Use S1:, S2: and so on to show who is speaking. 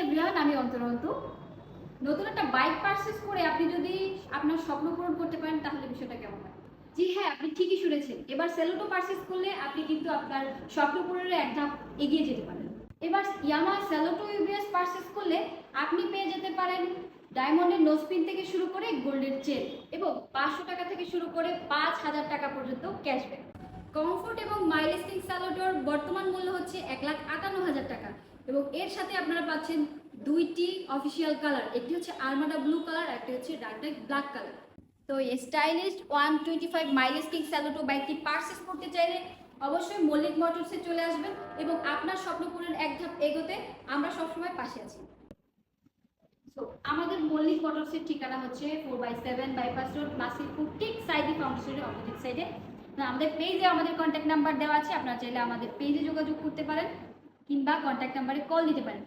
S1: Everyone, আমি অন্তরন্তু। নতুন একটা বাইক পারচেজ করে আপনি যদি আপনার স্বপ্ন পূরণ করতে পারেন তাহলে বিষয়টা কেমন হয়? জি হ্যাঁ, আপনি ঠিকই শুনেছেন। এবার সেলোটো পারচেজ করলে আপনি কিন্তু আপনার স্বপ্ন পূরণের এক ধাপ এগিয়ে যেতে পারেন। এবার ইয়ামাহা সেলোটো ইউবিএস পারচেজ করলে আপনি পেয়ে যেতে পারেন ডায়মন্ডের নোজপিন থেকে শুরু করে গোল্ডের চেন এবং 500 টাকা থেকে শুরু করে 5000 টাকা পর্যন্ত ক্যাশব্যাক। কমফোর্ট এবং মাইলেস্টিং স্যালোটোর বর্তমান মূল্য হচ্ছে 1,58,000 টাকা এবং এর সাথে আপনারা পাচ্ছেন দুইটি অফিসিয়াল কালার, একটি হচ্ছে আর্মাডা ব্লু কালার, একটি হচ্ছে ডার্ক ব্ল্যাক কালার। তো এই স্টাইলিশ 125 মাইলেস্টিং স্যালোটো বাইকটি পারচেস করতে চাইলে অবশ্যই মল্লিক মোটরসে চলে আসবেন এবং আপনার স্বপ্ন পূরণের এক ধাপ এগোতে আমরা সবসময় পাশে আছি। তো আমাদের মল্লিক মোটরসের ঠিকানা হচ্ছে 4/7 বাইপাস রোড, মাসিরপুর, ঠিক সাইদি ফাউন্ডেশনের অপোজিট সাইডে। আমাদের পেজে আমাদের কন্ট্যাক্ট নাম্বার দেওয়া আছে, আপনারা চাইলে আমাদের পেজে যোগাযোগ করতে পারেন কিংবা কন্ট্যাক্ট নাম্বারে কল দিতে পারেন।